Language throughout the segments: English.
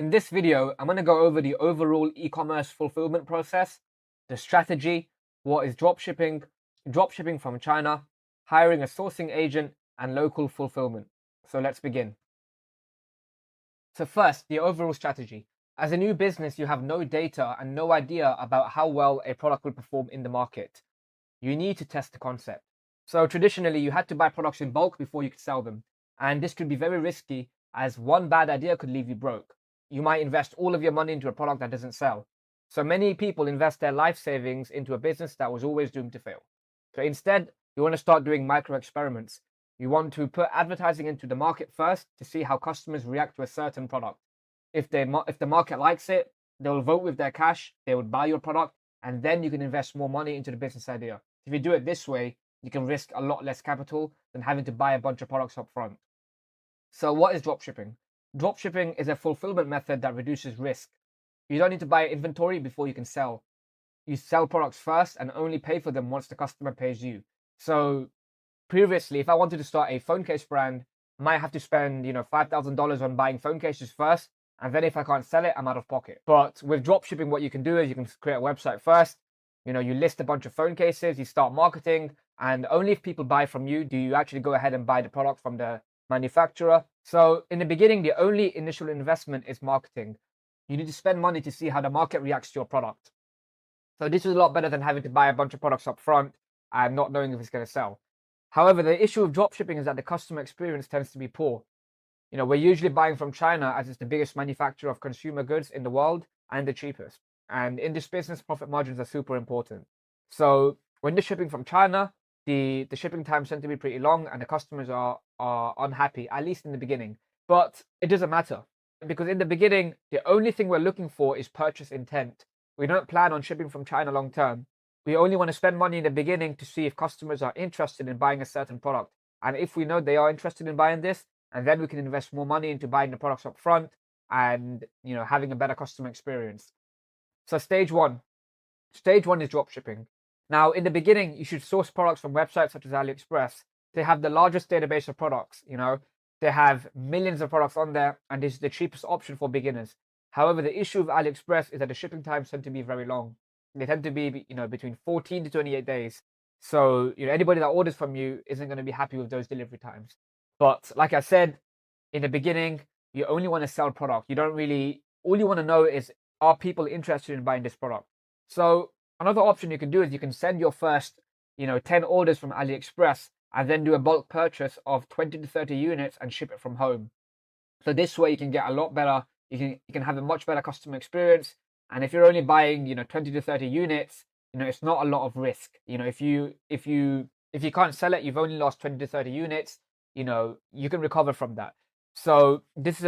In this video, I'm going to go over the overall e-commerce fulfillment process, the strategy, what is dropshipping, dropshipping from China, hiring a sourcing agent, and local fulfillment. So let's begin. So first, the overall strategy. As a new business, you have no data and no idea about how well a product will perform in the market. You need to test the concept. So traditionally, you had to buy products in bulk before you could sell them. And this could be very risky, as one bad idea could leave you broke. You might invest all of your money into a product that doesn't sell. So many people invest their life savings into a business that was always doomed to fail. So instead, you want to start doing micro experiments. You want to put advertising into the market first to see how customers react to a certain product. If the market likes it, they'll vote with their cash, they would buy your product, and then you can invest more money into the business idea. If you do it this way, you can risk a lot less capital than having to buy a bunch of products up front. So what is dropshipping? Dropshipping is a fulfillment method that reduces risk. You don't need to buy inventory before you can sell. You sell products first and only pay for them once the customer pays you. So previously, if I wanted to start a phone case brand, I might have to spend, $5,000 on buying phone cases first. And then if I can't sell it, I'm out of pocket. But with dropshipping, what you can do is you can create a website first. You list a bunch of phone cases, you start marketing, and only if people buy from you do you actually go ahead and buy the product from the manufacturer. So in the beginning, the only initial investment is marketing. You need to spend money to see how the market reacts to your product. So this is a lot better than having to buy a bunch of products up front and not knowing if it's going to sell. However, the issue with dropshipping is that the customer experience tends to be poor. We're usually buying from China as it's the biggest manufacturer of consumer goods in the world and the cheapest. And in this business, profit margins are super important. So when you're shipping from China, the shipping times tend to be pretty long and the customers are unhappy, at least in the beginning. But it doesn't matter, because in the beginning, the only thing we're looking for is purchase intent. We don't plan on shipping from China long term. We only want to spend money in the beginning to see if customers are interested in buying a certain product. And if we know they are interested in buying this, and then we can invest more money into buying the products up front and having a better customer experience. So stage one is dropshipping. Now, in the beginning, you should source products from websites such as AliExpress. They have the largest database of products. They have millions of products on there, and this is the cheapest option for beginners. However, the issue with AliExpress is that the shipping times tend to be very long. They tend to be between 14 to 28 days. So anybody that orders from you isn't going to be happy with those delivery times. But like I said, in the beginning, you only want to sell product. All you want to know is, are people interested in buying this product? So another option you can do is you can send your first, 10 orders from AliExpress and then do a bulk purchase of 20 to 30 units and ship it from home. So this way you can get a lot better. You can have a much better customer experience. And if you're only buying, 20 to 30 units, it's not a lot of risk. If you can't sell it, you've only lost 20 to 30 units. You can recover from that. So this is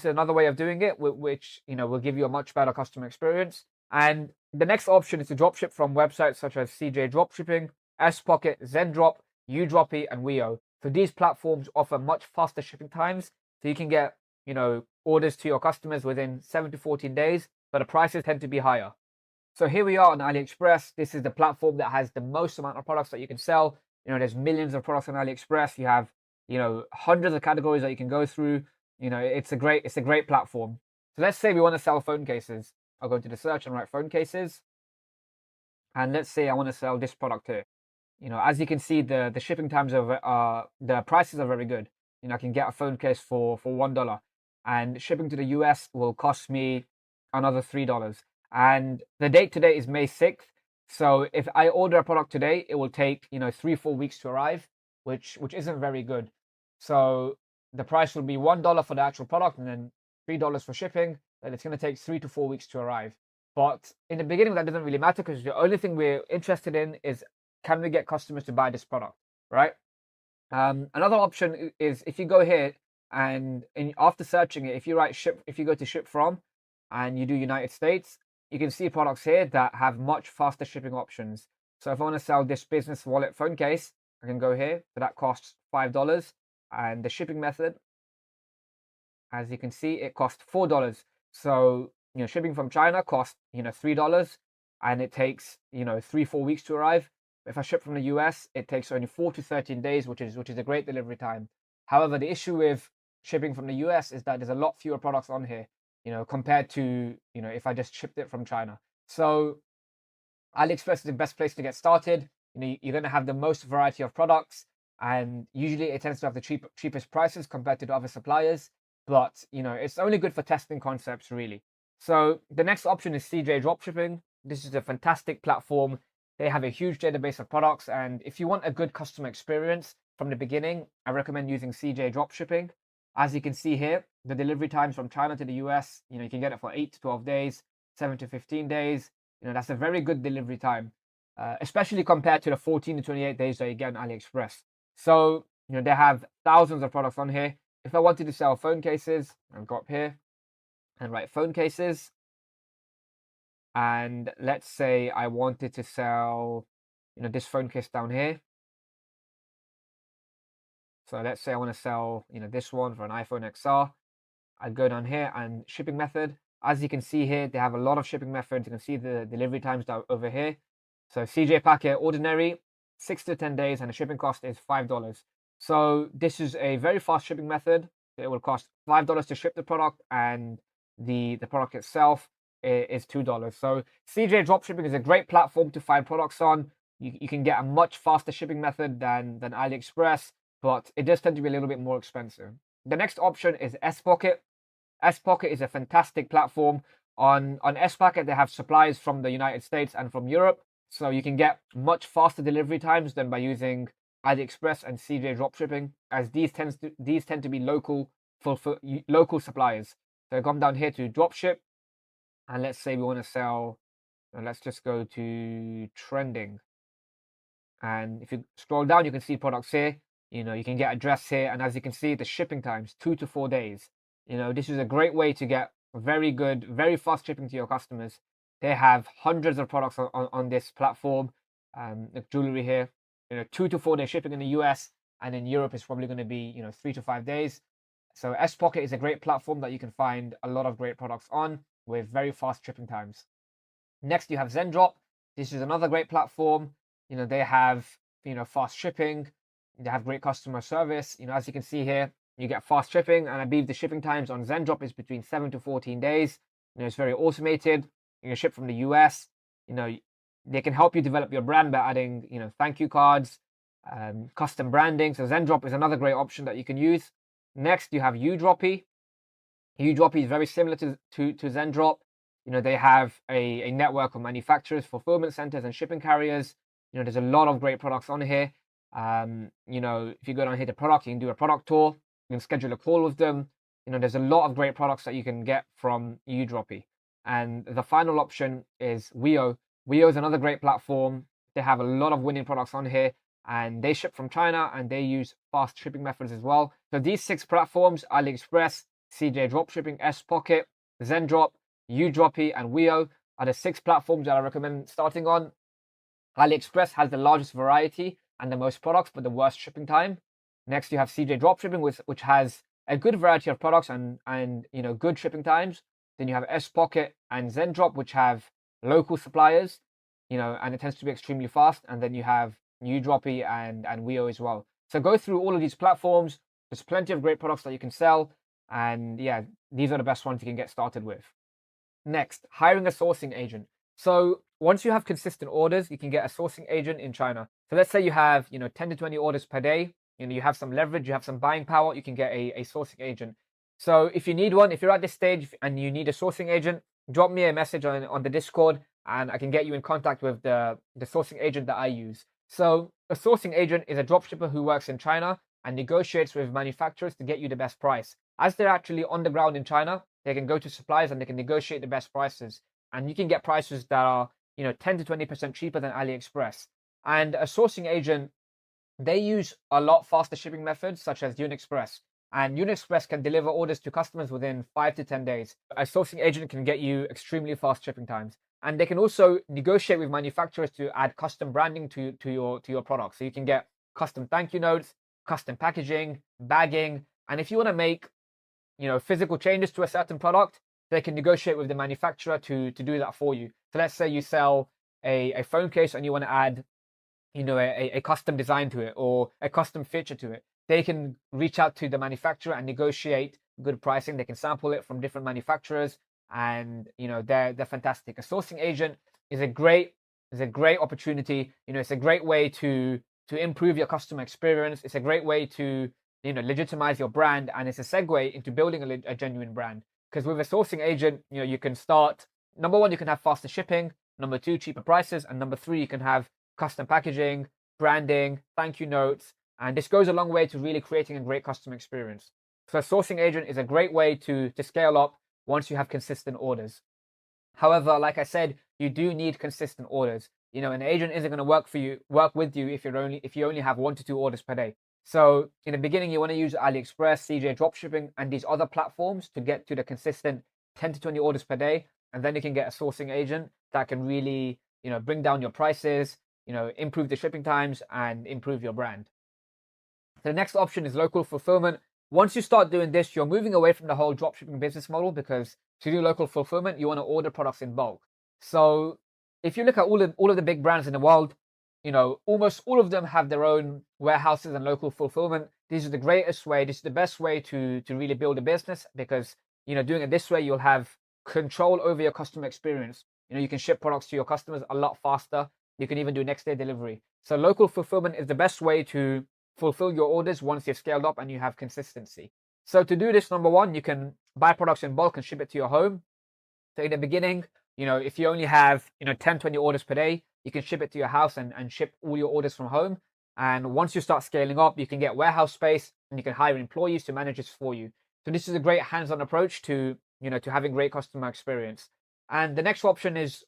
another way of doing it, which will give you a much better customer experience. And the next option is to dropship from websites such as CJ Dropshipping, Spocket, Zendrop, Udroppy, and Weo. So these platforms offer much faster shipping times, so you can get orders to your customers within 7 to 14 days, but the prices tend to be higher. So here we are on AliExpress. This is the platform that has the most amount of products that you can sell. There's millions of products on AliExpress. You have hundreds of categories that you can go through. It's a great platform. So let's say we want to sell phone cases. I'll go into the search and write phone cases. And let's say I want to sell this product here. As you can see, the shipping times the prices are very good. I can get a phone case for $1, and shipping to the US will cost me another $3. And the date today is May 6th. So if I order a product today, it will take 3-4 weeks to arrive, which isn't very good. So the price will be $1 for the actual product and then $3 for shipping. And it's going to take 3 to 4 weeks to arrive. But in the beginning, that doesn't really matter, because the only thing we're interested in is, can we get customers to buy this product, right? Another option is if you go here and after searching it, if you go to ship from and you do United States, you can see products here that have much faster shipping options. So if I want to sell this business wallet phone case, I can go here. So that costs $5. And the shipping method, as you can see, it costs $4. So, shipping from China costs, $3, and it takes, 3-4 weeks to arrive. If I ship from the US, it takes only 4 to 13 days, which is a great delivery time. However, the issue with shipping from the US is that there's a lot fewer products on here. compared to, if I just shipped it from China. So AliExpress is the best place to get started. You're going to have the most variety of products, and usually it tends to have the cheapest prices compared to the other suppliers. But it's only good for testing concepts, really. So the next option is CJ Dropshipping. This is a fantastic platform. They have a huge database of products, and if you want a good customer experience from the beginning, I recommend using CJ Dropshipping. As you can see here, the delivery times from China to the US, you can get it for 8 to 12 days, 7 to 15 days. That's a very good delivery time, especially compared to the 14 to 28 days that you get on AliExpress. So, they have thousands of products on here. If I wanted to sell phone cases, I'll go up here and write phone cases. And let's say I wanted to sell, this phone case down here. So let's say I want to sell, this one for an iPhone XR. I'd go down here and shipping method. As you can see here, they have a lot of shipping methods. You can see the delivery times down over here. So CJ Packet Ordinary, 6 to 10 days, and the shipping cost is $5. So this is a very fast shipping method. It will cost $5 to ship the product, and the product itself is $2. So CJ Dropshipping is a great platform to find products on. You can get a much faster shipping method than AliExpress, but it does tend to be a little bit more expensive. The next option is S-Pocket. S-Pocket is a fantastic platform. On S-Pocket, they have supplies from the United States and from Europe, so you can get much faster delivery times than by using AliExpress and CJ Dropshipping, as these tend to be local suppliers. So come down here to Dropship, and let's say we want to sell, let's just go to trending. And if you scroll down, you can see products here. You can get address here, and as you can see, the shipping times 2 to 4 days. This is a great way to get very good, very fast shipping to your customers. They have hundreds of products on this platform. Like jewelry here, 2 to 4 day shipping in the US, and in Europe it's probably going to be 3 to 5 days. So S-Pocket is a great platform that you can find a lot of great products on with very fast shipping times. Next, you have Zendrop. This is another great platform. They have fast shipping. They have great customer service. As you can see here, you get fast shipping, and I believe the shipping times on Zendrop is between 7 to 14 days. It's very automated. You can ship from the US. They can help you develop your brand by adding thank you cards, custom branding. So Zendrop is another great option that you can use. Next, you have Udroppy. Udroppy is very similar to Zendrop. They have a network of manufacturers, fulfillment centers, and shipping carriers. There's a lot of great products on here. If you go down here to product, you can do a product tour. You can schedule a call with them. There's a lot of great products that you can get from Udroppy. And the final option is Weo. Weo is another great platform. They have a lot of winning products on here, and they ship from China, and they use fast shipping methods as well. So these 6 platforms, AliExpress, CJ Dropshipping, S-Pocket, Zendrop, Udroppy, and Weo, are the 6 platforms that I recommend starting on. AliExpress has the largest variety and the most products, but the worst shipping time. Next, you have CJ Dropshipping, which has a good variety of products and good shipping times. Then you have S-Pocket and Zendrop, which have local suppliers, and it tends to be extremely fast. And then you have Udroppy and Weo as well. So go through all of these platforms. There's plenty of great products that you can sell, and yeah, these are the best ones you can get started with. Next, hiring a sourcing agent. So once you have consistent orders, you can get a sourcing agent in China. So let's say you have 10 to 20 orders per day. You have some leverage, you have some buying power, you can get a sourcing agent. So if you need one, if you're at this stage and you need a sourcing agent, drop me a message on the Discord, and I can get you in contact with the sourcing agent that I use. So a sourcing agent is a dropshipper who works in China and negotiates with manufacturers to get you the best price. As they're actually on the ground in China, they can go to suppliers and they can negotiate the best prices. And you can get prices that are 10 to 20% cheaper than AliExpress. And a sourcing agent, they use a lot faster shipping methods such as UniExpress. And UniExpress can deliver orders to customers within 5 to 10 days. A sourcing agent can get you extremely fast shipping times. And they can also negotiate with manufacturers to add custom branding to your product. So you can get custom thank you notes, custom packaging, bagging. And if you want to make physical changes to a certain product, they can negotiate with the manufacturer to do that for you. So let's say you sell a phone case and you want to add a custom design to it or a custom feature to it. They can reach out to the manufacturer and negotiate good pricing. They can sample it from different manufacturers, and they're fantastic. A sourcing agent is a great opportunity. It's a great way to improve your customer experience. It's a great way to legitimize your brand, and it's a segue into building a genuine brand. Because with a sourcing agent, you can start, number one, you can have faster shipping, number two, cheaper prices, and number three, you can have custom packaging, branding, thank you notes, and this goes a long way to really creating a great customer experience. So a sourcing agent is a great way to scale up once you have consistent orders. However, like I said, you do need consistent orders. An agent isn't going to work with you if you only have 1 to 2 orders per day. So in the beginning, you want to use AliExpress, CJ Dropshipping, and these other platforms to get to the consistent 10 to 20 orders per day. And then you can get a sourcing agent that can really, bring down your prices, improve the shipping times, and improve your brand. So the next option is local fulfillment. Once you start doing this, you're moving away from the whole dropshipping business model, because to do local fulfillment, you want to order products in bulk. So if you look at all of the big brands in the world, almost all of them have their own warehouses and local fulfillment. This is the greatest way. This is the best way to really build a business, because, doing it this way, you'll have control over your customer experience. You can ship products to your customers a lot faster. You can even do next day delivery. So local fulfillment is the best way to fulfill your orders once you've scaled up and you have consistency. So to do this, number one, you can buy products in bulk and ship it to your home. So in the beginning, if you only have 10, 20 orders per day, you can ship it to your house and ship all your orders from home. And once you start scaling up, you can get warehouse space and you can hire employees to manage this for you. So this is a great hands-on approach to having great customer experience. And the next option is,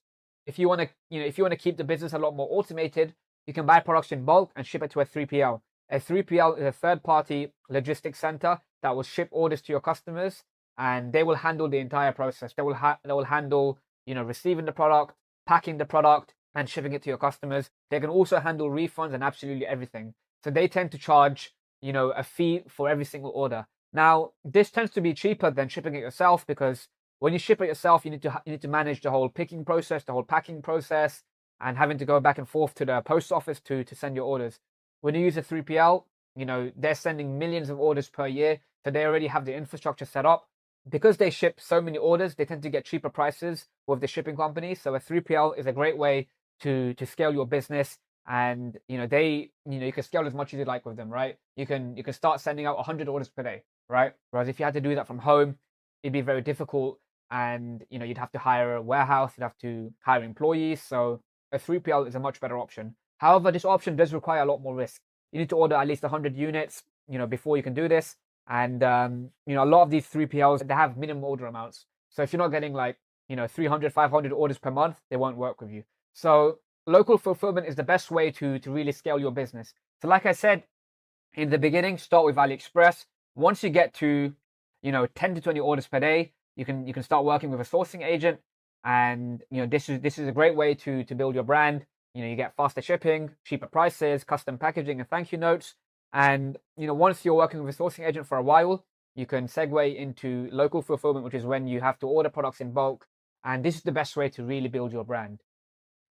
if you want to keep the business a lot more automated, you can buy products in bulk and ship it to a 3PL. A 3PL is a third-party logistics center that will ship orders to your customers, and they will handle the entire process. They will handle receiving the product, packing the product, and shipping it to your customers. They can also handle refunds and absolutely everything. So they tend to charge a fee for every single order. Now, this tends to be cheaper than shipping it yourself, because when you ship it yourself, you need to manage the whole picking process, the whole packing process, and having to go back and forth to the post office to send your orders. When you use a 3PL, they're sending millions of orders per year, so they already have the infrastructure set up. Because they ship so many orders, they tend to get cheaper prices with the shipping companies. So a 3PL is a great way to scale your business, and you can scale as much as you like with them, right? You can start sending out 100 orders per day, right? Whereas if you had to do that from home, it'd be very difficult, and you'd have to hire a warehouse, you'd have to hire employees. So a 3PL is a much better option. However, this option does require a lot more risk. You need to order at least 100 units, before you can do this. And a lot of these 3PLs, they have minimum order amounts. So if you're not getting 300, 500 orders per month, they won't work with you. So local fulfillment is the best way to really scale your business. So like I said in the beginning, start with AliExpress. Once you get to 10 to 20 orders per day, you can start working with a sourcing agent, and this is a great way to build your brand. You get faster shipping, cheaper prices, custom packaging, and thank you notes. And once you're working with a sourcing agent for a while, you can segue into local fulfillment, which is when you have to order products in bulk. And this is the best way to really build your brand.